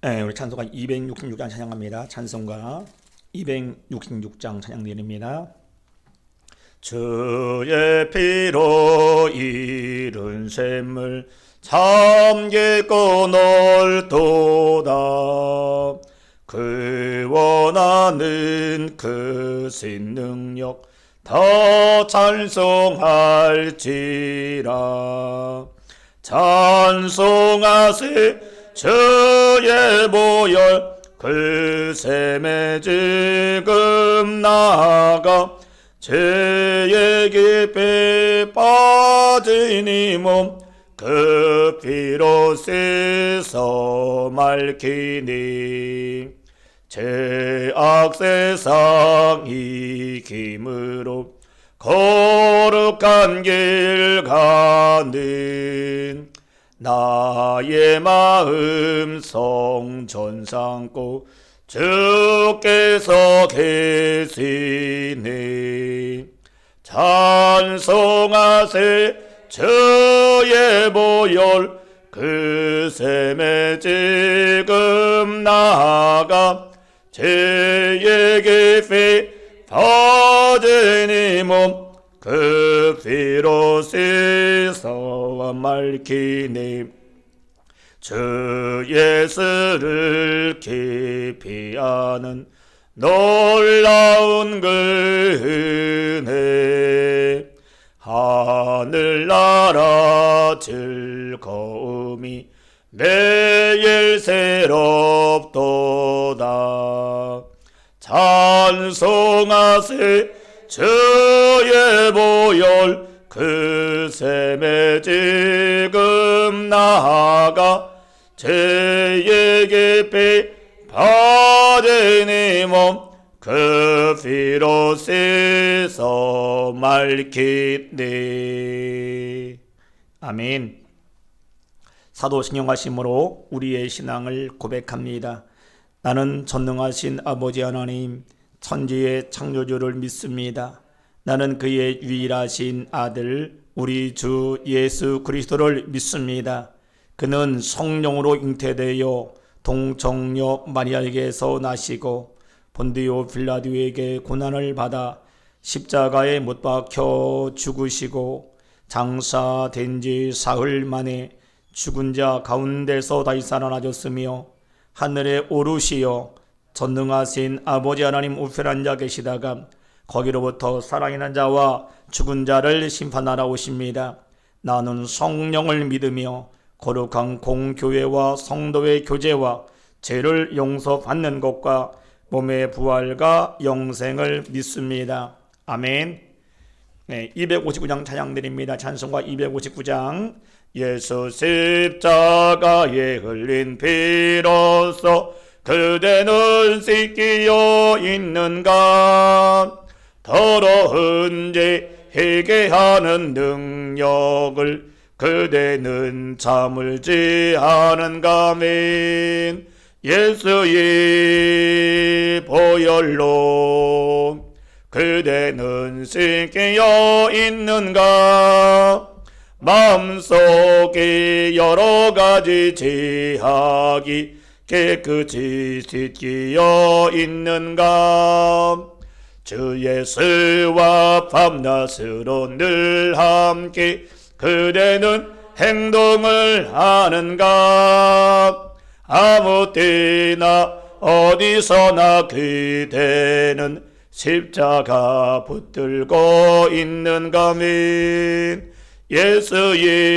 우리 찬송가 266장 찬양합니다. 찬송가 266장 찬양 드립니다. 주의 피로 이룬 샘물 참 깊고 넓도다. 그 원하는 그 신능력 더 찬송할지라. 찬송하세 주의 보혈 그 샘에 지금 나아가 죄의 깊이 빠진 이 몸 그 피로 씻어 맑히니. 죄악 세상 이김으로 거룩한 길 가는 나의 마음 성전 삼고 주께서 계시네. 찬송하세 주의 보혈 그 샘에 지금 나아가 죄의 깊이 빠진 이 몸 그 피로 씻어 맑히니. 주 예수를 깊이 아는 놀라운 그 은혜 하늘나라 즐거움이 매일 새롭도다. 찬송하세 주의 보혈 그 샘에 지금 나아가 죄의 깊이 빠진 이 몸 그 피로 씻어 맑히네. 아멘. 사도신경하심으로 우리의 신앙을 고백합니다. 나는 전능하신 아버지 하나님 천지의 창조주를 믿습니다. 나는 그의 유일하신 아들 우리 주 예수 그리스도를 믿습니다. 그는 성령으로 잉태되어 동정녀 마리아에게서 나시고 본디오 빌라도에게 고난을 받아 십자가에 못 박혀 죽으시고 장사된 지 사흘 만에 죽은 자 가운데서 다시 살아나셨으며 하늘에 오르시어 전능하신 아버지 하나님 우편에 앉아 계시다가 거기로부터 살아있는 자와 죽은 자를 심판하러 오십니다. 나는 성령을 믿으며 거룩한 공교회와 성도의 교제와 죄를 용서받는 것과 몸의 부활과 영생을 믿습니다. 아멘. 259장 찬양드립니다. 찬송가 259장. 예수 십자가에 흘린 피로써 그대는 씻기어 있는가. 더러운 죄 회개하는 능력을 그대는 참을지 않은가. 아멘. 예수의 보혈로 그대는 씻기어 있는가. 마음속에 여러 가지 죄악이 깨끗이 씻기어 있는가. 주 예수와 밤낮으로 늘 함께 그대는 행동을 하는가. 아무 때나 어디서나 그대는 십자가 붙들고 있는가. 아멘.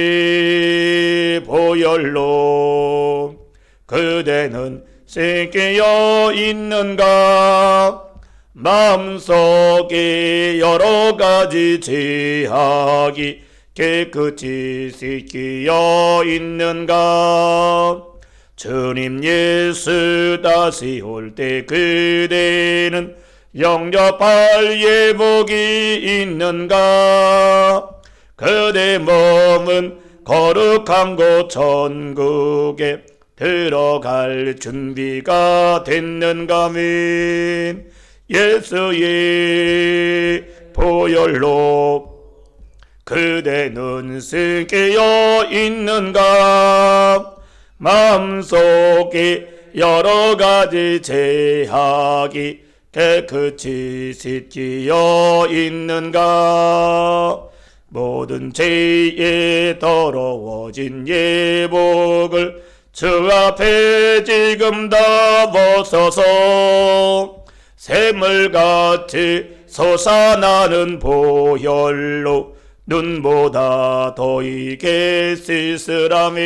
예수의 보혈로 그대는 씻기어 있는가. 마음속에 여러 가지 죄악이 깨끗이 씻기어 있는가. 주님 예수 다시 올 때 그대는 영접할 예복이 있는가. 그대 몸은 거룩한 곳 천국에 들어갈 준비가 됐는가. 아멘. 예수의 보혈로 그대는 씻기어 있는가. 마음속에 여러 가지 제약이 깨끗이 씻기어 있는가. 모든 죄에 더러워진 예복을 주 앞에 지금 다 벗어서 샘물같이 솟아나는 보혈로 눈보다 더 익게 씻으라면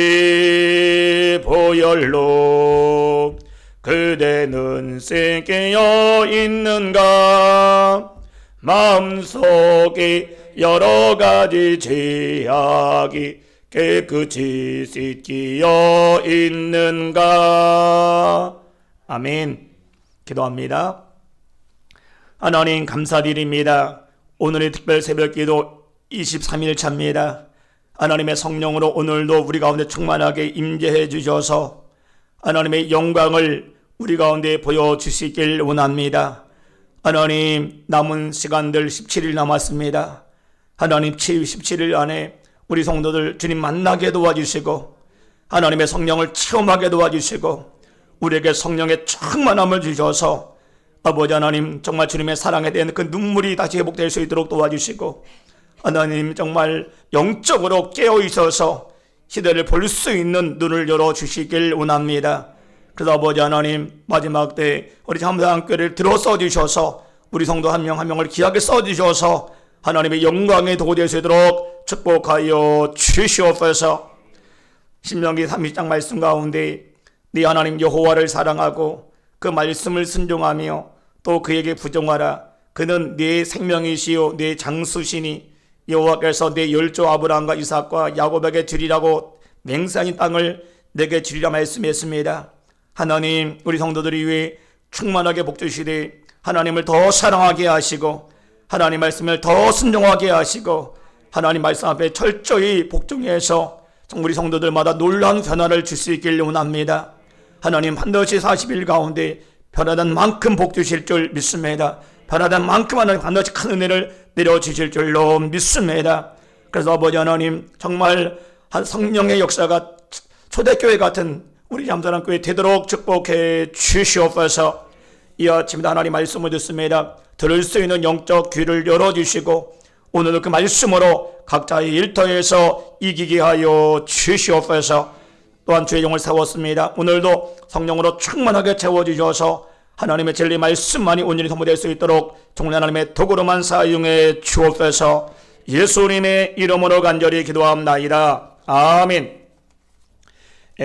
예수의 보혈로 그대는 씻겨 있는가. 마음속에 여러 가지 죄악이 깨끗이 씻기어 있는가. 아멘. 기도합니다. 하나님 감사드립니다. 오늘의 특별 새벽기도 23일 차입니다. 하나님의 성령으로 오늘도 우리 가운데 충만하게 임재해 주셔서 하나님의 영광을 우리 가운데 보여주시길 원합니다. 하나님, 남은 시간들 17일 남았습니다. 하나님, 17일 안에 우리 성도들 주님 만나게 도와주시고 하나님의 성령을 체험하게 도와주시고 우리에게 성령의 충만함을 주셔서 아버지 하나님, 정말 주님의 사랑에 대한 그 눈물이 다시 회복될 수 있도록 도와주시고 하나님, 정말 영적으로 깨어 있어서 시대를 볼 수 있는 눈을 열어주시길 원합니다. 그래서 아버지 하나님, 마지막 때 우리 잠상교회를 들어서 주셔서 우리 성도 한 명 한 명을 귀하게 써주셔서 하나님의 영광에 도구 될 수 있도록 축복하여 주시옵소서. 신명기 30장 말씀 가운데 네 하나님 여호와를 사랑하고 그 말씀을 순종하며 또 그에게 부정하라. 그는 네 생명이시요 네 장수시니 여호와께서 네 열조 아브라함과 이삭과 야곱에게 주리라고 맹세한 땅을 내게 주리라 말씀했습니다. 하나님, 우리 성도들이 위해 충만하게 복주시되 하나님을 더 사랑하게 하시고 하나님 말씀을 더 순종하게 하시고 하나님 말씀 앞에 철저히 복종해서 우리 성도들마다 놀라운 변화를 줄 수 있길 원합니다. 하나님, 반드시 40일 가운데 변화된 만큼 복 주실 줄 믿습니다. 변화된 만큼 하나님 반드시 큰 은혜를 내려주실 줄로 믿습니다. 그래서 아버지 하나님, 정말 한 성령의 역사가 초대교회 같은 우리 잠사랑교회 되도록 축복해 주시옵소서. 이 아침에 하나님 말씀을 듣습니다. 들을 수 있는 영적 귀를 열어주시고 오늘도 그 말씀으로 각자의 일터에서 이기게 하여 주시옵소서. 또한 주의 영을 세웠습니다. 오늘도 성령으로 충만하게 채워주셔서 하나님의 진리 말씀만이 온전히 선포될 수 있도록 정말 하나님의 도구로만 사용해 주옵소서. 예수님의 이름으로 간절히 기도합나이다. 아멘.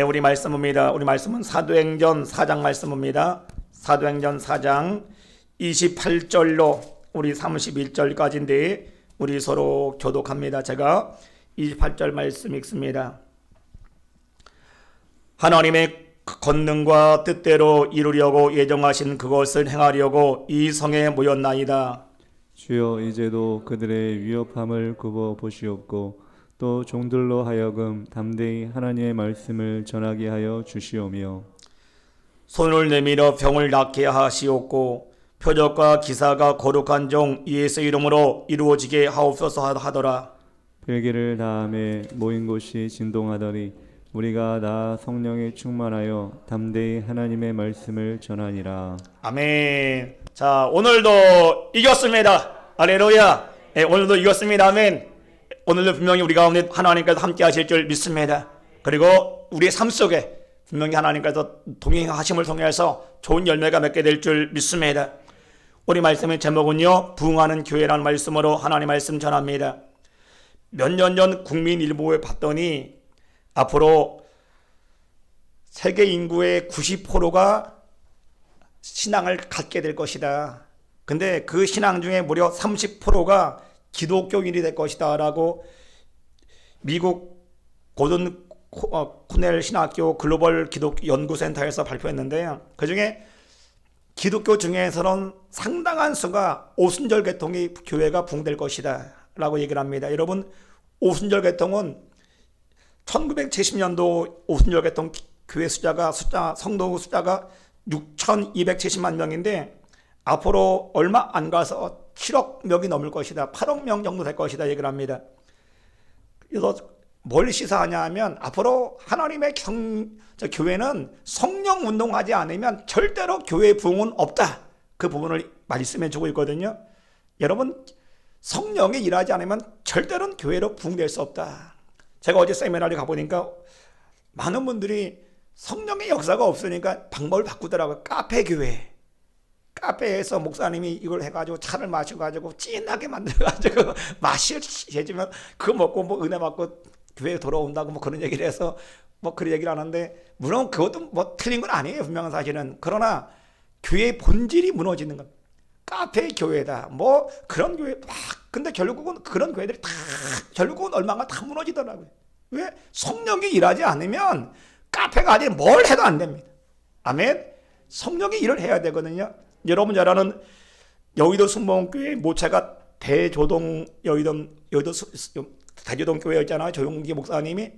우리 말씀입니다. 우리 말씀은 사도행전 4장 말씀입니다. 사도행전 4장 28절로 우리 31절까지인데 우리 서로 교독합니다. 제가 28절 말씀 읽습니다. 하나님의 권능과 뜻대로 이루려고 예정하신 그것을 행하려고 이 성에 모였나이다. 주여, 이제도 그들의 위협함을 굽어 보시옵고 또 종들로 하여금 담대히 하나님의 말씀을 전하게 하여 주시오며 손을 내밀어 병을 낫게 하시옵고 표적과 기사가 거룩한 종 예수 이름으로 이루어지게 하옵소서 하더라. 별개를 다함에 모인 곳이 진동하더니 우리가 다 성령에 충만하여 담대히 하나님의 말씀을 전하니라. 아멘. 자, 오늘도 이겼습니다. 할렐루야. 오늘도 이겼습니다. 아멘. 오늘도 분명히 우리 가운데 하나님께서 함께 하실 줄 믿습니다. 그리고 우리의 삶 속에 분명히 하나님께서 동행하심을 통해서 좋은 열매가 맺게 될 줄 믿습니다. 우리 말씀의 제목은요, 부흥하는 교회라는 말씀으로 하나님 말씀 전합니다. 몇 년 전 국민일보에 봤더니 앞으로 세계 인구의 90%가 신앙을 갖게 될 것이다. 근데 그 신앙 중에 무려 30%가 기독교인이 될 것이다 라고 미국 고든 코넬 신학교 글로벌 기독 연구센터에서 발표했는데요. 그 중에 기독교 중에서는 상당한 수가 오순절 계통이 교회가 붕될 것이다 라고 얘기를 합니다. 여러분, 오순절 계통은 1970년도 오순절 계통 교회 성도 숫자가 6,270만 명인데 앞으로 얼마 안 가서 7억 명이 넘을 것이다. 8억 명 정도 될 것이다 얘기를 합니다. 그래서 뭘 시사하냐 하면 앞으로 하나님의 교회는 성령 운동하지 않으면 절대로 교회의 부흥은 없다. 그 부분을 말씀해 주고 있거든요. 여러분, 성령이 일하지 않으면 절대로 교회로 부흥될 수 없다. 제가 어제 세미나를 가보니까 많은 분들이 성령의 역사가 없으니까 방법을 바꾸더라고요. 카페 교회. 카페에서 목사님이 이걸 해가지고 차를 마셔가지고 진하게 만들어가지고 마시해주면 그거 먹고 뭐 은혜 받고 교회에 돌아온다고 뭐 그런 얘기를 해서 뭐 그런 얘기를 하는데, 물론 그것도 뭐 틀린 건 아니에요. 분명한 사실은. 그러나 교회의 본질이 무너지는 겁니다. 카페 교회다. 뭐 그런 교회 막, 근데 결국은 그런 교회들이 다 결국은 얼마가 다 무너지더라고요. 왜? 성령이 일하지 않으면 카페가 아닌 뭘 해도 안 됩니다. 아멘. 성령이 일을 해야 되거든요. 여러분 잘 아는 여의도 순복음교회 모체가 대조동 대조동 교회였잖아요. 조용기 목사님이.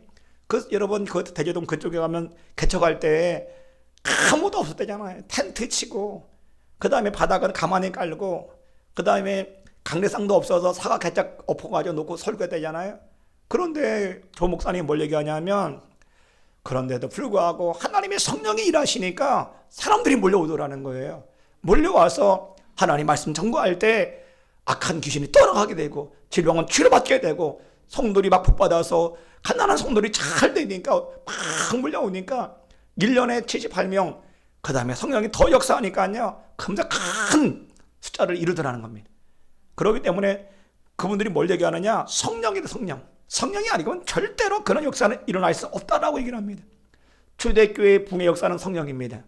그 여러분 그 대조동 그쪽에 가면 개척할 때 아무도 없었대잖아요. 텐트 치고, 그 다음에 바닥은 가만히 깔고, 그 다음에 강례상도 없어서 사과 개짝 엎어가지고 놓고 설교되잖아요. 그런데 조 목사님이 뭘 얘기하냐면, 그런데도 불구하고 하나님의 성령이 일하시니까 사람들이 몰려오더라는 거예요. 몰려와서 하나님 말씀 전거할 때 악한 귀신이 떠나가게 되고, 질병은 치료받게 되고, 성도들이 막 복받아서 가난한 성도들이 잘 되니까 막 몰려오니까 1년에 78명, 그 다음에 성령이 더 역사하니까요, 큰 숫자를 이루더라는 겁니다. 그렇기 때문에 그분들이 뭘 얘기하느냐? 성령이다, 성령. 성령이 아니고는 절대로 그런 역사는 일어날 수 없다라고 얘기를 합니다. 초대교회의 붕의 역사는 성령입니다.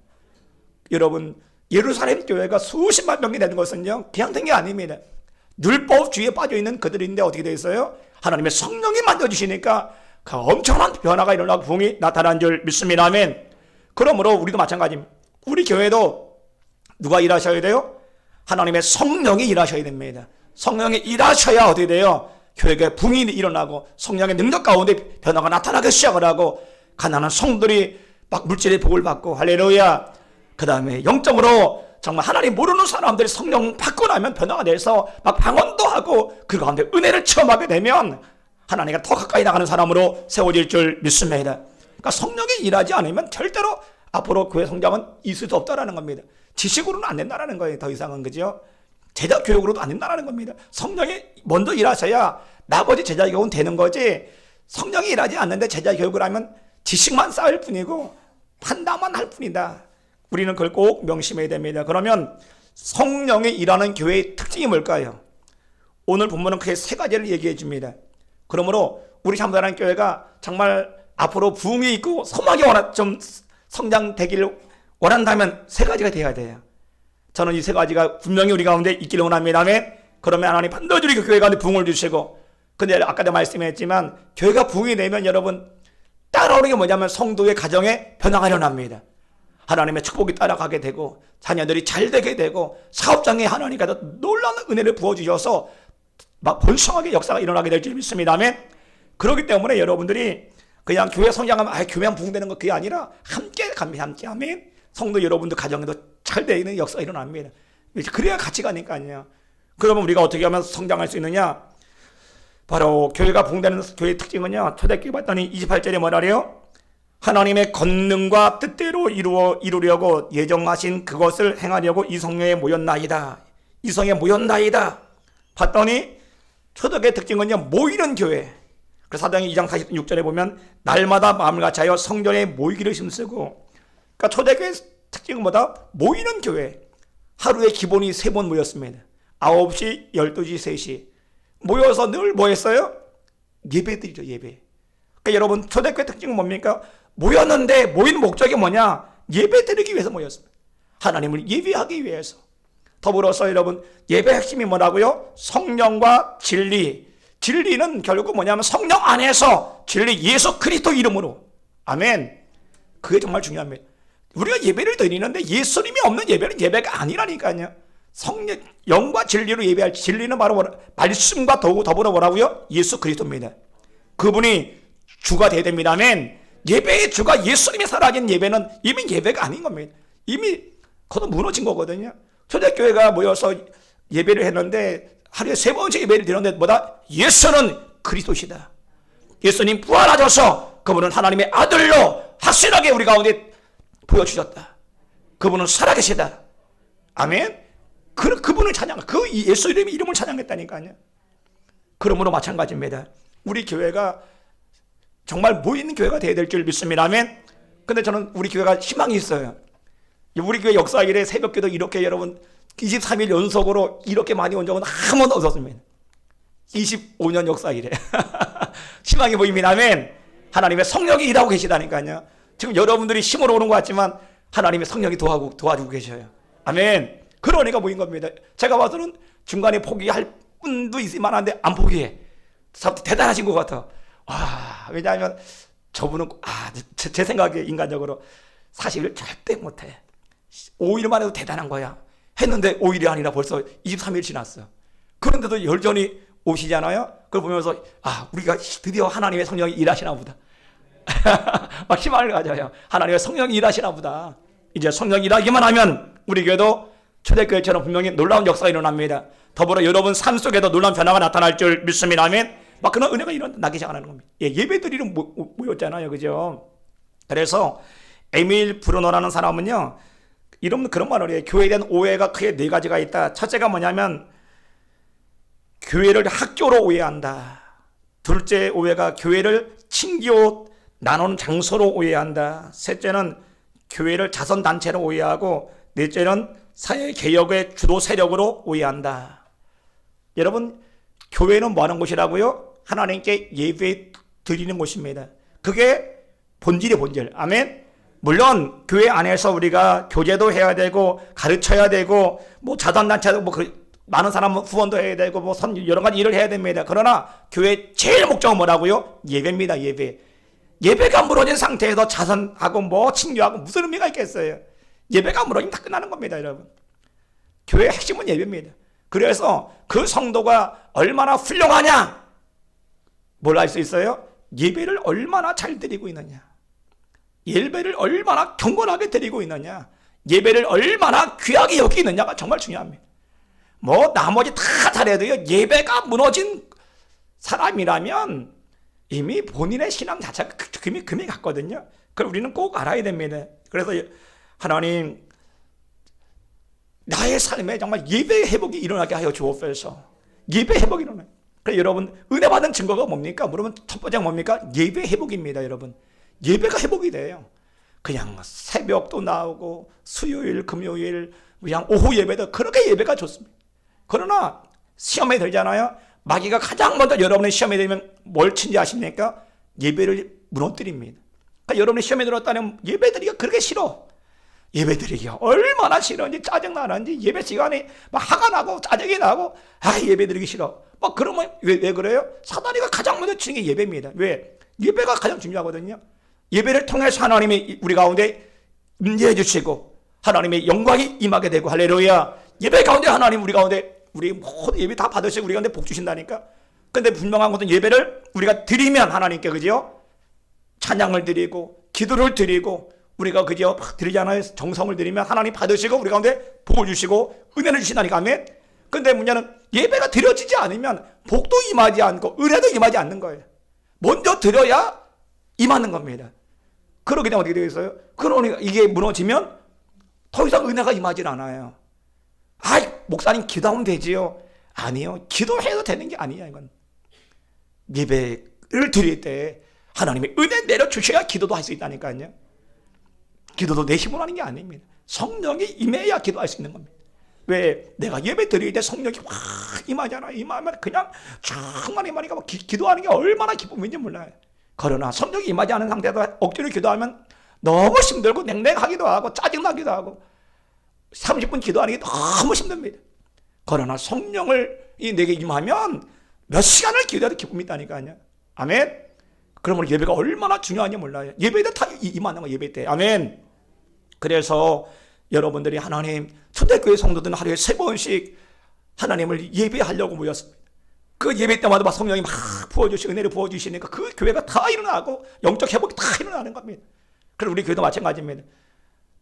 여러분, 예루살렘 교회가 수십만 명이 되는 것은요, 그냥 된 게 아닙니다. 율법주의에 빠져있는 그들인데 어떻게 되어 있어요? 하나님의 성령이 만져주시니까 그 엄청난 변화가 일어나고 붕이 나타난 줄 믿습니다. 아멘. 그러므로 우리도 마찬가지입니다. 우리 교회도 누가 일하셔야 돼요? 하나님의 성령이 일하셔야 됩니다. 성령이 일하셔야 어떻게 돼요? 교회에 붕이 일어나고 성령의 능력 가운데 변화가 나타나기 시작을 하고, 가난한 성들이 막 물질의 복을 받고, 할렐루야. 그 다음에 영적으로 정말 하나님 모르는 사람들이 성령 받고 나면 변화가 돼서 막 방언도 하고 그 가운데 은혜를 체험하게 되면 하나님과 더 가까이 나가는 사람으로 세워질 줄 믿습니다. 그러니까 성령이 일하지 않으면 절대로 앞으로 교회 성장은 있을 수 없다라는 겁니다. 지식으로는 안 된다라는 거예요. 더 이상은. 그죠? 제자 교육으로도 안 된다는 겁니다. 성령이 먼저 일하셔야 나머지 제자 교육은 되는 거지, 성령이 일하지 않는데 제자 교육을 하면 지식만 쌓을 뿐이고 판단만 할 뿐이다. 우리는 그걸 꼭 명심해야 됩니다. 그러면 성령이 일하는 교회의 특징이 뭘까요? 오늘 본문은 크게 세 가지를 얘기해 줍니다. 그러므로 우리 참사랑 교회가 정말 앞으로 부흥이 있고 소망이 좀 성장되기를 원한다면 세 가지가 돼야 돼요. 저는 이 세 가지가 분명히 우리 가운데 있기를 원합니다. 그러면 하나님 반드시 우리 교회 가운데 부흥을 주시고, 근데 아까도 말씀했지만 교회가 부흥이 되면 여러분 따라오는 게 뭐냐면 성도의 가정에 변화가 일어납니다. 하나님의 축복이 따라가게 되고, 자녀들이 잘 되게 되고, 사업장에 하나님께서 놀라운 은혜를 부어주셔서 막 번성하게 역사가 일어나게 될 줄 믿습니다. 아멘. 그렇기 때문에 여러분들이 그냥 교회 성장하면 교회만 부흥되는 거 그게 아니라 함께 갑니다. 함께. 아멘. 성도 여러분들 가정에도 잘 되는 역사가 일어납니다. 그래야 같이 가니까요. 그러면 우리가 어떻게 하면 성장할 수 있느냐? 바로 교회가 부흥되는 교회의 특징은요, 초대교회 봤더니 28절에 뭐라래요? 하나님의 권능과 뜻대로 이루려고 예정하신 그것을 행하려고 이성에 모였나이다. 이성에 모였나이다. 봤더니 초대교회의 특징은요, 모이는 교회. 그래서 사도행전 2장 46절에 보면 날마다 마음을 같이하여 성전에 모이기를 힘쓰고, 그러니까 초대교회의 특징은 뭐다? 모이는 교회. 하루에 기본이 3번 모였습니다. 9시, 12시, 3시 모여서 늘 뭐 했어요? 예배 드리죠. 예배. 그러니까 여러분, 초대교회 특징은 뭡니까? 모였는데 모인 목적이 뭐냐? 예배 드리기 위해서 모였습니다. 하나님을 예배하기 위해서. 더불어서 여러분, 예배 핵심이 뭐라고요? 성령과 진리. 진리는 결국 뭐냐면 성령 안에서 진리 예수 그리스도 이름으로. 아멘. 그게 정말 중요합니다. 우리가 예배를 드리는데 예수님이 없는 예배는 예배가 아니라니까요. 성령, 영과 진리로 예배할, 진리는 바로 말씀과 더불어 뭐라고요? 예수 그리스도입니다. 그분이 주가 되어야 됩니다. 아멘. 예배의 주가 예수님이 사라진 예배는 이미 예배가 아닌 겁니다. 이미 그것도 무너진 거거든요. 초대교회가 모여서 예배를 했는데 하루에 3번씩 예배를 드렸는데 뭐다? 예수는 그리스도시다. 예수님 부활하셔서 그분은 하나님의 아들로 확실하게 우리 가운데 보여주셨다. 그분은 살아계시다. 아멘. 그분을 찬양, 그 예수 이름을 찬양했다니까요. 그러므로 마찬가지입니다. 우리 교회가 정말 모이는 교회가 되어야 될 줄 믿습니다. 아멘. 근데 저는 우리 교회가 희망이 있어요. 우리 교회 역사일에 새벽기도 이렇게 여러분 23일 연속으로 이렇게 많이 온 적은 한 번도 없었습니다. 25년 역사일에 희망이 보입니다. 아멘. 하나님의 성령이 일하고 계시다니까요. 지금 여러분들이 힘으로 오는 것 같지만 하나님의 성령이 도와주고 계셔요. 아멘. 그러니까 모인 겁니다. 제가 봐서는 중간에 포기할 분도 있을 만한데 안 포기해. 참 대단하신 것 같아. 와, 왜냐하면 저분은 제 생각에 인간적으로 사실을 절대 못해. 5일만 해도 대단한 거야. 했는데 5일이 아니라 벌써 23일 지났어. 그런데도 여전히 오시잖아요. 그걸 보면서 우리가 드디어 하나님의 성령이 일하시나 보다. 막 희망을 가져요. 하나님의 성령이 일하시나 보다. 이제 성령이 일하기만 하면 우리 교회도 초대교회처럼 분명히 놀라운 역사가 일어납니다. 더불어 여러분 삶 속에도 놀라운 변화가 나타날 줄 믿습니다. 아멘. 막 그런 은혜가 일어나기 시작하는 겁니다. 예배드리러 모였잖아요. 그죠? 그래서 에밀 브루노라는 사람은요, 이런 그런 말을 해요. 교회에 대한 오해가 크게 네 가지가 있다. 첫째가 뭐냐면 교회를 학교로 오해한다. 둘째 오해가 교회를 친교 나누는 장소로 오해한다. 셋째는 교회를 자선단체로 오해하고, 넷째는 사회개혁의 주도 세력으로 오해한다. 여러분, 교회는 뭐 하는 곳이라고요? 하나님께 예배 드리는 곳입니다. 그게 본질이 본질. 아멘. 물론 교회 안에서 우리가 교제도 해야 되고 가르쳐야 되고 뭐 자선단체도 많은 사람은 후원도 해야 되고 뭐 여러 가지 일을 해야 됩니다. 그러나 교회 제일 목적은 뭐라고요? 예배입니다. 예배. 예배가 무너진 상태에서 자선하고 뭐 친교하고 무슨 의미가 있겠어요? 예배가 무너지면 다 끝나는 겁니다, 여러분. 교회의 핵심은 예배입니다. 그래서 그 성도가 얼마나 훌륭하냐? 뭘 알 수 있어요? 예배를 얼마나 잘 드리고 있느냐? 예배를 얼마나 경건하게 드리고 있느냐? 예배를 얼마나 귀하게 여기느냐가 정말 중요합니다. 뭐 나머지 다 잘해도요, 예배가 무너진 사람이라면 이미 본인의 신앙 자체가 금이 갔거든요. 그걸 우리는 꼭 알아야 됩니다. 그래서 하나님, 나의 삶에 정말 예배 회복이 일어나게 하여 주옵소서. 예배 회복이 일어나요. 그래서 여러분, 은혜 받은 증거가 뭡니까? 물으면 첫 번째가 뭡니까? 예배 회복입니다, 여러분. 예배가 회복이 돼요. 그냥 새벽도 나오고 수요일, 금요일, 그냥 오후 예배도 그렇게 예배가 좋습니다. 그러나 시험에 들잖아요. 마귀가 가장 먼저 여러분의 시험에 들면 뭘 친지 아십니까? 예배를 무너뜨립니다. 그러니까 여러분의 시험에 들었다면 예배드리기가 그렇게 싫어. 예배드리기가 얼마나 싫은지 짜증나는지 예배 시간에 막 화가 나고 짜증이 나고 예배드리기 싫어. 막 그러면 왜 그래요? 사단이가 가장 먼저 치는 게 예배입니다. 왜? 예배가 가장 중요하거든요. 예배를 통해서 하나님이 우리 가운데 임재해 주시고 하나님의 영광이 임하게 되고, 할렐루야. 예배 가운데 하나님 우리 가운데 우리 모든 예배 다 받으시고 우리 가운데 복 주신다니까. 근데 분명한 것은 예배를 우리가 드리면 하나님께, 그죠? 찬양을 드리고 기도를 드리고 우리가 그죠? 드리잖아요. 정성을 드리면 하나님 받으시고 우리 가운데 복을 주시고 은혜를 주신다니까. 아멘. 근데 문제는 예배가 드려지지 않으면 복도 임하지 않고 은혜도 임하지 않는 거예요. 먼저 드려야 임하는 겁니다. 그러게 되면 어떻게 되겠어요? 그러니까 이게 무너지면 더 이상 은혜가 임하지 않아요. 목사님 기도하면 되지요. 아니요. 기도해도 되는 게 아니야, 이건. 예배를 드릴 때 하나님의 은혜 내려주셔야 기도도 할 수 있다니까요. 기도도 내 힘으로 하는 게 아닙니다. 성령이 임해야 기도할 수 있는 겁니다. 왜? 내가 예배 드릴 때 성령이 확 임하잖아. 임하면 그냥 정말 임하니까 기도하는 게 얼마나 기쁨인지 몰라요. 그러나 성령이 임하지 않은 상태에서 억지로 기도하면 너무 힘들고 냉랭하기도 하고 짜증나기도 하고 30분 기도하는 게 너무 힘듭니다. 그러나 성령이 내게 임하면 몇 시간을 기도해도 기쁨이 있다니까요. 아멘. 그러면 예배가 얼마나 중요한지 몰라요. 예배 때 다 임하는 거, 예배 때. 아멘. 그래서 여러분들이 하나님, 초대교회 성도들은 하루에 3번씩 하나님을 예배하려고 모였습니다. 그 예배 때마다 막 성령이 막 부어주시고 은혜를 부어주시니까 그 교회가 다 일어나고 영적 회복이 다 일어나는 겁니다. 그리고 우리 교회도 마찬가지입니다.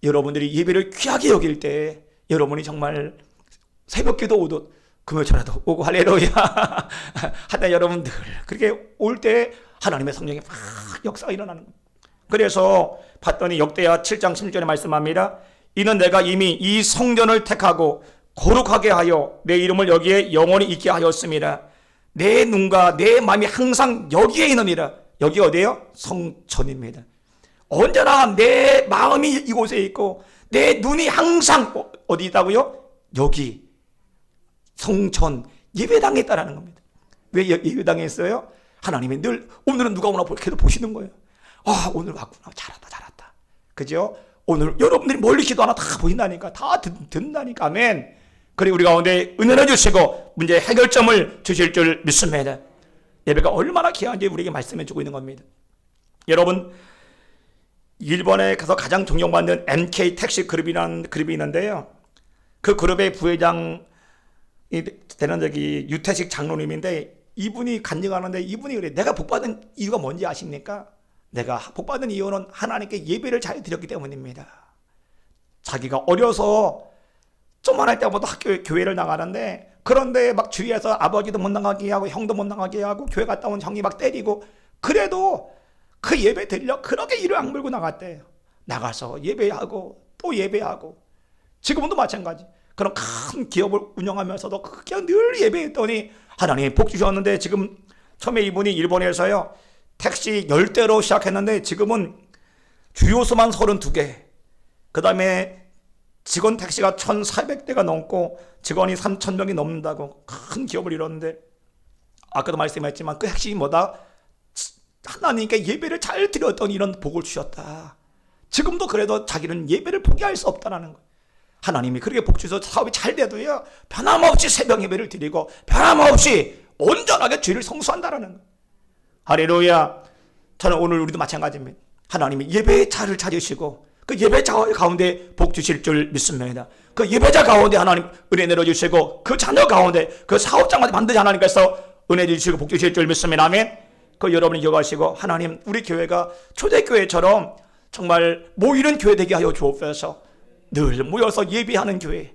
여러분들이 예배를 귀하게 여길 때 여러분이 정말 새벽기도 오듯 금요일에도 오고 할렐루야 하다 여러분들 그렇게 올 때 하나님의 성령이 막 역사가 일어나는 겁니다. 그래서 봤더니 역대하 7장 16절에 말씀합니다. 이는 내가 이미 이 성전을 택하고 거룩하게 하여 내 이름을 여기에 영원히 있게 하였습니다. 내 눈과 내 마음이 항상 여기에 있느니라. 여기 어디예요? 성전입니다. 언제나 내 마음이 이곳에 있고 내 눈이 항상 어디 있다고요? 여기 성전 예배당에 있다라는 겁니다. 왜 예배당에 있어요? 하나님이 늘 오늘은 누가 오나 계속 보시는 거예요. 아, 오늘 왔구나. 잘했다. 그죠? 오늘 여러분들이 멀리 기도하나 다 보인다니까. 다 듣는다니까. 아멘. 그리고 우리 가운데 은혜를 주시고 문제 해결점을 주실 줄 믿습니다. 예배가 얼마나 귀한지 우리에게 말씀해 주고 있는 겁니다. 여러분, 일본에 가서 가장 존경받는 MK 택시 그룹이라는 그룹이 있는데요. 그 그룹의 부회장이 되는 유태식 장로님인데, 이분이 간증하는데 이분이 그래. 내가 복받은 이유가 뭔지 아십니까? 내가 복받은 이유는 하나님께 예배를 잘 드렸기 때문입니다. 자기가 어려서 좀만할 때부터 교회를 나가는데, 그런데 막 주위에서 아버지도 못 나가게 하고 형도 못 나가게 하고 교회 갔다 온 형이 막 때리고, 그래도 그 예배 드리려 그렇게 이를 악물고 나갔대요. 나가서 예배하고 또 예배하고, 지금도 마찬가지. 그런 큰 기업을 운영하면서도 그냥 늘 예배했더니 하나님이 복 주셨는데, 지금 처음에 이분이 일본에서요 택시 10대로 시작했는데 지금은 주요소만 32개, 그 다음에 직원 택시가 1,400대가 넘고 직원이 3,000명이 넘는다고 큰 기업을 이뤘는데, 아까도 말씀했지만 그 핵심이 뭐다? 하나님께 예배를 잘 드렸더니 이런 복을 주셨다. 지금도 그래도 자기는 예배를 포기할 수 없다는 거예요. 하나님이 그렇게 복 주셔서 사업이 잘 돼도요 변함없이 새벽 예배를 드리고 변함없이 온전하게 죄를 성수한다라는 거예요. 할렐루야. 저는 오늘 우리도 마찬가지입니다. 하나님이 예배의 자를 찾으시고 그 예배자 가운데 복 주실 줄 믿습니다. 그 예배자 가운데 하나님 은혜 내려주시고 그 자녀 가운데 그 사업장까지 반드시 하나님께서 은혜 주시고 복 주실 줄 믿습니다. 아멘. 그 여러분이 기억하시고, 하나님 우리 교회가 초대교회처럼 정말 모이는 교회 되게 하여 주옵소서. 늘 모여서 예배하는 교회.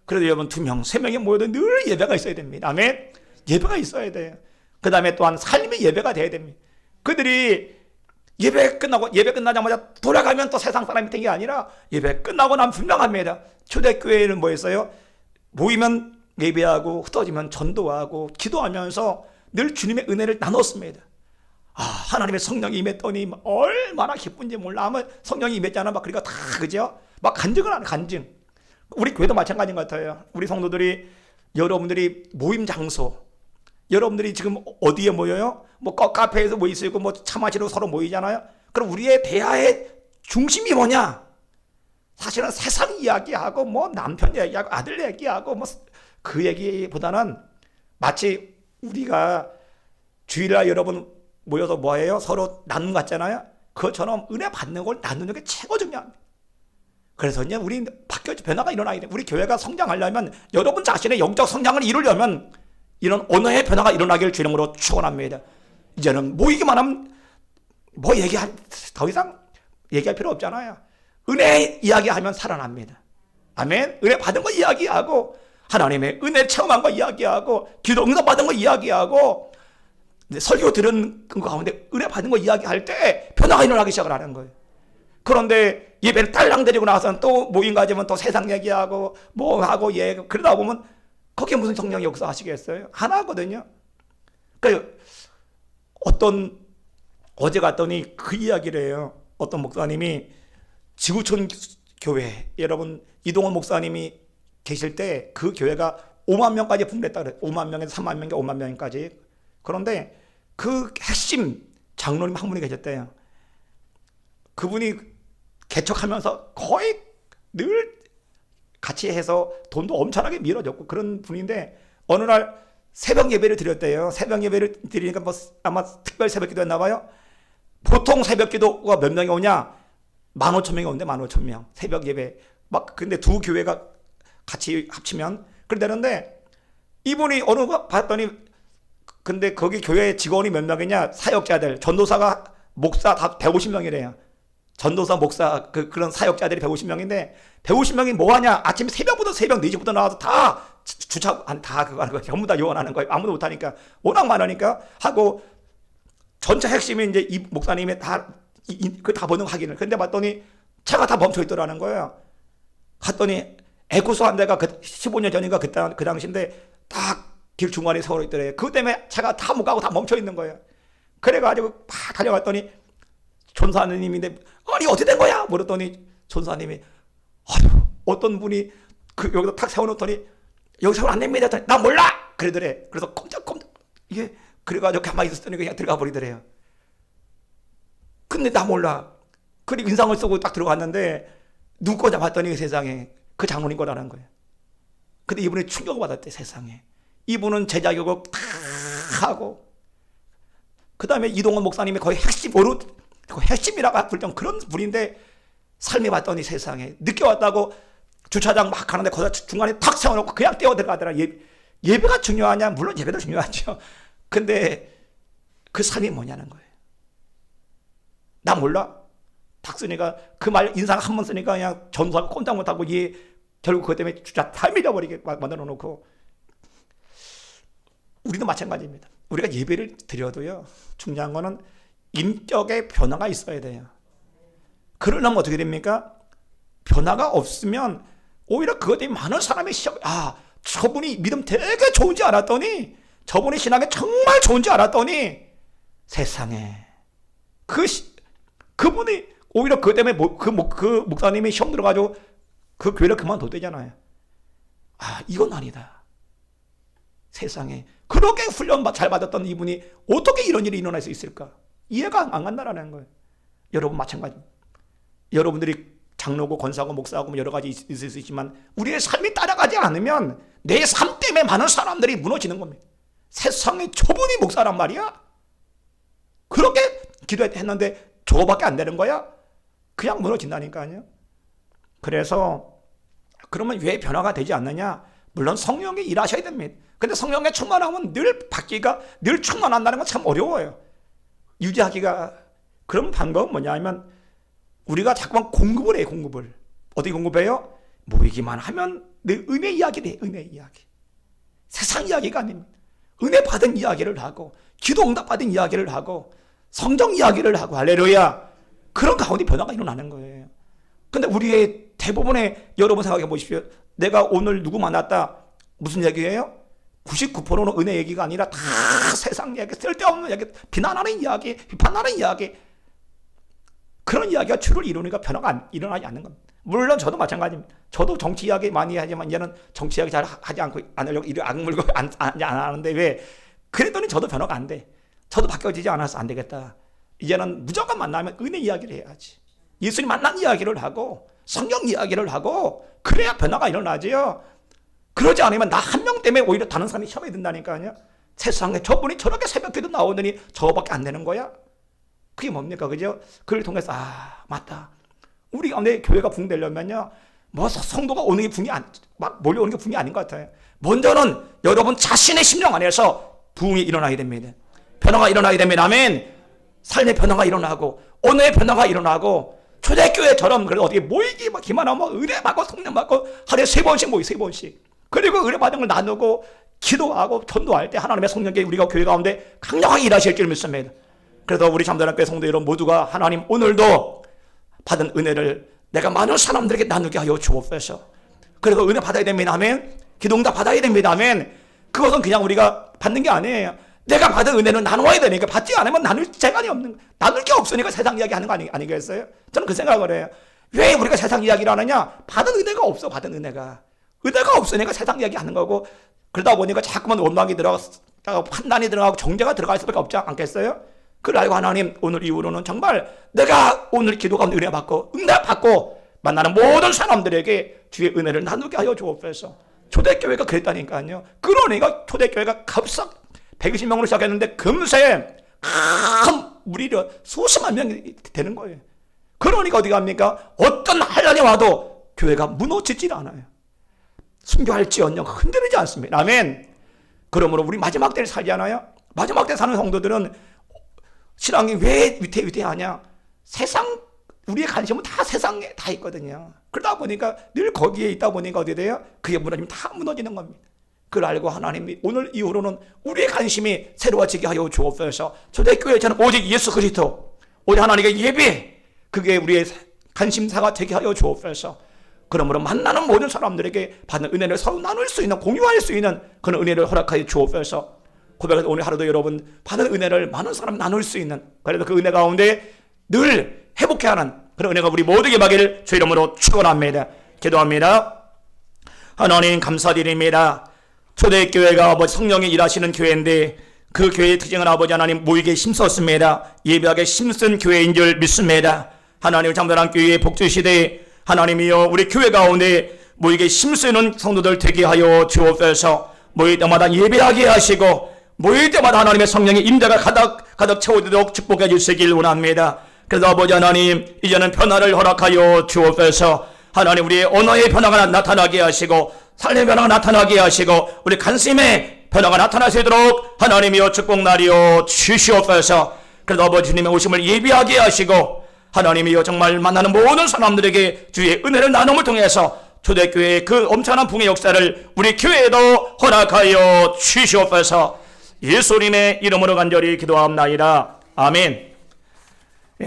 그래도 여러분 2명, 3명이 모여도 늘 예배가 있어야 됩니다. 아멘. 예배가 있어야 돼요. 그 다음에 또한 삶의 예배가 돼야 됩니다. 그들이 예배 끝나자마자 돌아가면 또 세상 사람이 된 게 아니라, 예배 끝나고 나면 분명합니다. 초대교회는 뭐였어요? 모이면 예배하고 흩어지면 전도하고 기도하면서 늘 주님의 은혜를 나눴습니다. 아, 하나님의 성령이 임했더니 얼마나 기쁜지 몰라. 아마 성령이 임했잖아. 막 그러니까 다 그죠? 막 간증을 하는 간증. 우리 교회도 마찬가지인 것 같아요. 우리 성도들이, 여러분들이 모임 장소, 여러분들이 지금 어디에 모여요? 뭐 카페에서 모이시고 뭐 차 마시러 서로 모이잖아요. 그럼 우리의 대화의 중심이 뭐냐? 사실은 세상 이야기하고 뭐 남편 얘기하고 아들 얘기하고 뭐 그 얘기보다는, 마치 우리가 주일날 여러분 모여서 뭐해요? 서로 나눔 같잖아요. 그것처럼 은혜 받는 걸 나누는 게 최고 중요합니다. 그래서 이제 우리 변화가 일어나야 돼. 우리 교회가 성장하려면, 여러분 자신의 영적 성장을 이루려면 이런 언어의 변화가 일어나길 주님으로 축원합니다. 이제는 모이기만 하면 더 이상 얘기할 필요 없잖아요. 은혜 이야기하면 살아납니다. 아멘. 은혜 받은 거 이야기하고, 하나님의 은혜 체험한 거 이야기하고, 기도 응답 받은 거 이야기하고, 설교 들은 그 가운데 은혜 받은 거 이야기할 때 변화가 일어나기 시작을 하는 거예요. 그런데 예배를 딸랑 드리고 나서는 또 모임 가지면 또 세상 얘기하고 뭐 하고 그러다 보면 거기에 무슨 성령이 역사하시겠어요? 하나거든요. 그러니까 어제 갔더니 그 이야기를 해요. 어떤 목사님이 지구촌 교회, 여러분 이동원 목사님이 계실 때 그 교회가 5만 명까지 분裂했다 그래요. 5만 명에서 3만 명에서 5만 명까지. 그런데 그 핵심 장로님 한 분이 계셨대요. 그분이 개척하면서 거의 늘 같이 해서 돈도 엄청나게 밀어줬고 그런 분인데, 어느 날 새벽 예배를 드렸대요. 새벽 예배를 드리니까 뭐 아마 특별 새벽 기도 했나 봐요. 보통 새벽 기도가 몇 명이 오냐? 15,000명이 온대. 15,000명 새벽 예배. 막 근데 두 교회가 같이 합치면 그러는데, 이분이 어느 거 봤더니, 근데 거기 교회 직원이 몇 명이냐? 사역자들, 전도사가, 목사 다 150명이래요. 전도사, 목사, 그런 사역자들이 150명인데, 150명이 뭐 하냐? 아침 새벽부터 새벽 4시부터 나와서 다 주차, 다 그거 하는 거예요. 전부 다 요원하는 거예요. 아무도 못하니까. 워낙 많으니까 하고, 전체 핵심이 이제 이 목사님이 다 보는 확인을. 근데 봤더니 차가 다 멈춰 있더라는 거예요. 갔더니 에쿠소 한 대가 15년 전인가 그 당시인데 딱 길 중간에 세워 있더래요. 그것 때문에 차가 다 못 가고 다 멈춰 있는 거예요. 그래가지고 막 달려갔더니 전사님인데 아니 어떻게 된 거야? 물었더니 전사님이 어떤 분이 여기다 탁 세워놓더니 여기 세우면 안 됩니다. 나 몰라. 그러더래. 그래서 꼼짝꼼짝 이게 그래가지고 가만히 있었더니 그냥 들어가 버리더래요. 근데 나 몰라. 그리고 인상을 쓰고 딱 들어갔는데 누구 거냐 봤더니 세상에 그 장로님 거라는 거예요. 근데 이분이 충격을 받았대. 세상에. 이분은 제 자격을 다 하고 그 다음에 이동원 목사님이 거의 핵심이라고 불정 그런 분인데 삶이 봤더니 세상에 늦게 왔다고 주차장 막 가는데 거기다 중간에 탁 세워놓고 그냥 뛰어 들어가더라. 예배가 중요하냐? 물론 예배도 중요하죠. 근데 그 삶이 뭐냐는 거예요. 나 몰라. 탁 쓰니까 그 말 인상 한 번 쓰니까 그냥 전도하고 꼼짝 못하고 결국 그것 때문에 주차 다 밀어버리게 만들어 놓고. 우리도 마찬가지입니다. 우리가 예배를 드려도요, 중요한 거는 인격의 변화가 있어야 돼요. 그러려면 어떻게 됩니까? 변화가 없으면 오히려 그것 때문에 많은 사람이 저분이 믿음 되게 좋은지 알았더니, 저분이 신앙이 정말 좋은지 알았더니, 세상에 그분이 오히려 그것 때문에 그 목사님이 시험 들어가지고 그 교회를 그만뒀대잖아요. 이건 아니다. 세상에 그렇게 훈련 잘 받았던 이분이 어떻게 이런 일이 일어날 수 있을까? 이해가 안 간다라는 거예요. 여러분 마찬가지입니다. 여러분들이 장로고 권사고 목사고 여러 가지 있을 수 있지만 우리의 삶이 따라가지 않으면 내 삶 때문에 많은 사람들이 무너지는 겁니다. 세상에 저분이 목사란 말이야? 그렇게 기도했는데 저거밖에 안 되는 거야? 그냥 무너진다니까요. 그래서 그러면 왜 변화가 되지 않느냐? 물론 성령이 일하셔야 됩니다. 근데 성령에 충만하면 늘 받기가, 늘 충만한다는 건 참 어려워요. 유지하기가. 그런 방법은 뭐냐면 우리가 자꾸만 공급을 해요. 공급을. 어떻게 공급해요? 모이기만 하면 늘 은혜 이야기를 해요. 은혜 이야기. 세상 이야기가 아닙니다. 은혜 받은 이야기를 하고 기도 응답 받은 이야기를 하고 성경 이야기를 하고 할렐루야. 그런 가운데 변화가 일어나는 거예요. 근데 우리의 대부분의 여러분 생각해 보십시오. 내가 오늘 누구 만났다. 무슨 얘기예요? 99%는 은혜 얘기가 아니라 다 세상 얘기, 쓸데없는 얘기, 비난하는 이야기, 비판하는 이야기. 그런 이야기가 주를 이루니까 변화가 일어나지 않는 겁니다. 물론 저도 마찬가지입니다. 저도 정치 이야기 많이 하지만 이제는 정치 이야기 잘 하지 않으려고 이를 악물고 안 하는데 왜? 그랬더니 저도 변화가 안 돼. 저도 바뀌어지지 않아서 안 되겠다. 이제는 무조건 만나면 은혜 이야기를 해야지. 예수님 만난 이야기를 하고 성경 이야기를 하고 그래야 변화가 일어나지요. 그러지 않으면 나 한 명 때문에 오히려 다른 사람이 시험에 든다니까요. 세상에 저분이 저렇게 새벽기도 나오더니 저거밖에 안 되는 거야? 그게 뭡니까? 그죠? 그걸 통해서 맞다. 우리 가운데 교회가 붕되려면요. 뭐 성도가 오는 게 막 몰려오는 게 붕이 아닌 것 같아요. 먼저는 여러분 자신의 심령 안에서 부흥이 일어나야 됩니다. 변화가 일어나야 됩니다. 아멘. 삶의 변화가 일어나고 오늘의 변화가 일어나고 초대교회처럼 그래도 어떻게 모이기만 하면 은혜 받고 성령 받고 하루에 3번씩 모이 3번씩. 그리고 은혜 받은 걸 나누고 기도하고 전도할 때 하나님의 성령께 우리가 교회 가운데 강력하게 일하실 줄 믿습니다. 그래서 우리 잠자는 성도 여러분 모두가 하나님 오늘도 받은 은혜를 내가 많은 사람들에게 나누게 하여 주옵소서. 그래서 은혜 받아야 됩니다. 아멘. 기도응답 받아야 됩니다. 아멘. 그것은 그냥 우리가 받는 게 아니에요. 내가 받은 은혜는 나누어야 되니까 받지 않으면 나눌 재간이 없는 거예요. 나눌 게 없으니까 세상 이야기 하는 거 아니겠어요? 저는 그 생각을 해요. 왜 우리가 세상 이야기를 하느냐? 받은 은혜가 없어. 받은 은혜가 없으니까 세상 이야기 하는 거고 그러다 보니까 자꾸만 원망이 들어가고 판단이 들어가고 정죄가 들어갈 수밖에 없지 않겠어요? 그걸 알고 하나님 오늘 이후로는 정말 내가 오늘 기도 가운데 은혜 받고 응답 받고 만나는 모든 사람들에게 주의 은혜를 나누게 하여 주옵소서. 초대교회가 그랬다니까요. 그러니까 초대교회가 급삭 120명으로 시작했는데 금세 큰 무리로 수십만 명이 되는 거예요. 그러니까 어디 갑니까? 어떤 환란이 와도 교회가 무너지질 않아요. 순교할지언정 흔들리지 않습니다. 아멘. 그러므로 우리 마지막 때를 살지 않아요? 마지막 때 사는 성도들은 신앙이 왜 위태위태하냐? 세상 우리의 관심은 다 세상에 다 있거든요. 그러다 보니까 늘 거기에 있다 보니까 어떻게 돼요? 그게 무너지면 다 무너지는 겁니다. 그걸 알고 하나님이 오늘 이후로는 우리의 관심이 새로워지게 하여 주옵소서. 초대교회처럼 오직 예수 그리스도, 오직 하나님의 예배, 그게 우리의 관심사가 되게 하여 주옵소서. 그러므로 만나는 모든 사람들에게 받는 은혜를 서로 나눌 수 있는, 공유할 수 있는 그런 은혜를 허락하여 주옵소서. 고백해서 오늘 하루도 여러분 받은 은혜를 많은 사람 나눌 수 있는, 그래도 그 은혜 가운데 늘 회복해 하는 그런 은혜가 우리 모두에게 받기를 주 이름으로 축원합니다. 기도합니다. 하나님 감사드립니다. 초대교회가 아버지 성령이 일하시는 교회인데 그 교회의 특징은 아버지 하나님 모이게 힘썼습니다. 예배하게 힘쓴 교회인 줄 믿습니다. 하나님 장단한 교회의 복주시대에 하나님이여 우리 교회 가운데 모이게 힘쓰는 성도들 되게 하여 주옵소서. 모일 때마다 예배하게 하시고 모일 때마다 하나님의 성령의 임재가 가득 채워지도록 축복해 주시길 원합니다. 그래서 아버지 하나님 이제는 변화를 허락하여 주옵소서. 하나님 우리의 언어의 변화가 나타나게 하시고 삶의 변화가 나타나게 하시고 우리 관심의 변화가 나타나시도록 하나님이여 축복나리여 주시옵소서. 그래서 아버지 주님의 오심을 예비하게 하시고 하나님이여 정말 만나는 모든 사람들에게 주의 은혜를 나눔을 통해서 초대교회의 그 엄청난 붕의 역사를 우리 교회에도 허락하여 주시옵소서. 예수님의 이름으로 간절히 기도합나이다. 아멘.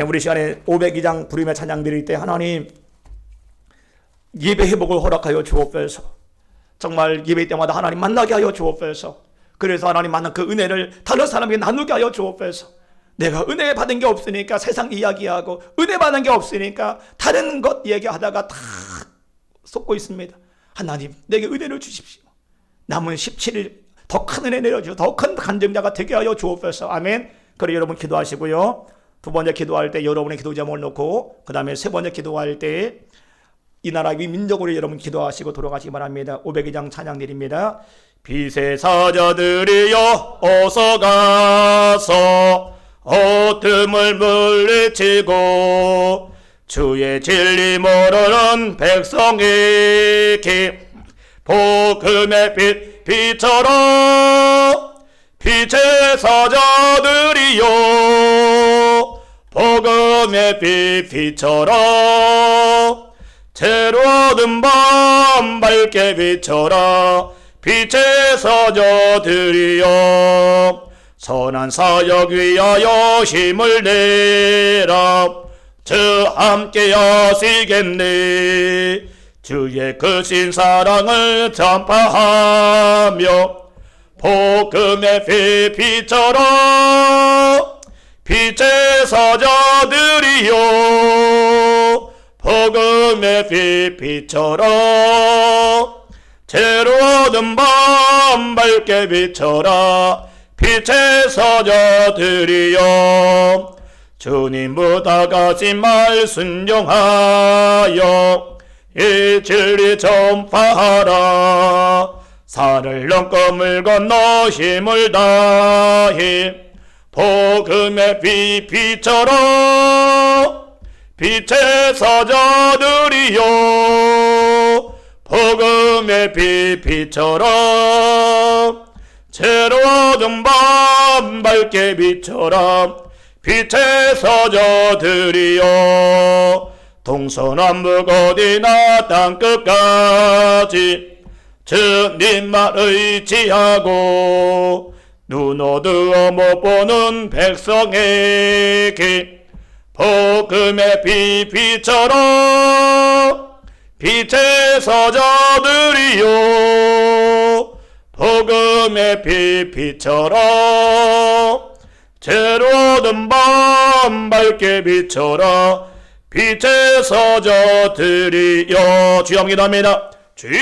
우리 시간에 502장 부르며 찬양 드릴 때 하나님 예배 회복을 허락하여 주옵소서. 정말 예배 때마다 하나님 만나게 하여 주옵소서. 그래서 하나님 만난 그 은혜를 다른 사람에게 나누게 하여 주옵소서. 내가 은혜 받은 게 없으니까 세상 이야기하고 은혜 받은 게 없으니까 다른 것 얘기하다가 다 쏟고 있습니다. 하나님 내게 은혜를 주십시오. 남은 17일 더 큰 은혜 내려주시고 더 큰 간증자가 되게 하여 주옵소서. 아멘. 그래 여러분 기도하시고요. 두 번째 기도할 때 여러분의 기도 제목을 놓고 그 다음에 세 번째 기도할 때 이 나라 위 민족으로 여러분 기도하시고 돌아가시기 바랍니다. 502장 찬양 드립니다. 빛의 사자들이여 어서 가서 어둠을 물리치고 주의 진리 모르는 백성에게 복음의 빛처럼 빛의 사자들이여 복음의 빛처럼 새로 얻은 밤 밝게 비춰라 빛의 사자들이여 선한 사역 위하여 힘을 내라 저 함께 하시겠네 주의 크신 사랑을 전파하며 복음의 빛처럼 빛의 사자들이여 복음의 빛처럼 새로 얻은 밤 밝게 비춰라 빛의 사자들이여 주님보다 가진 말 순종하여 이 진리 전파하라 산을 넘고 물 건너 힘을 다해 복음의 빛처럼 빛의 사자들이여 복음의 빛처럼 새로 얻은 밤 밝게 비춰라 빛의 사자들이여 동서남북 어디나 땅끝까지 주님만 의지하고 눈 어두워 못 보는 백성에게 복음의 빛처럼 빛의 사자들이여 복음의 빛처럼 새로 얻은 밤 밝게 비춰라 빛의 사자들이여 주여 기도합니다. 주여